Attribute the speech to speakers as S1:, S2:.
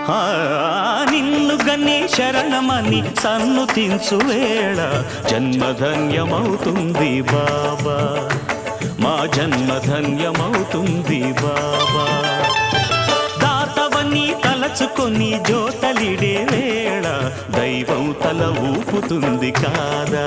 S1: ఆ నిన్ను గన్ని శరణమని సన్నుతించు వేళ జన్మధన్యమవుతుంది బాబా, మా జన్మధన్యమవుతుంది బాబా. దాతవని తలచుకొని జోతలిడే వేళ దైవం తల ఊపుతుంది కాదా.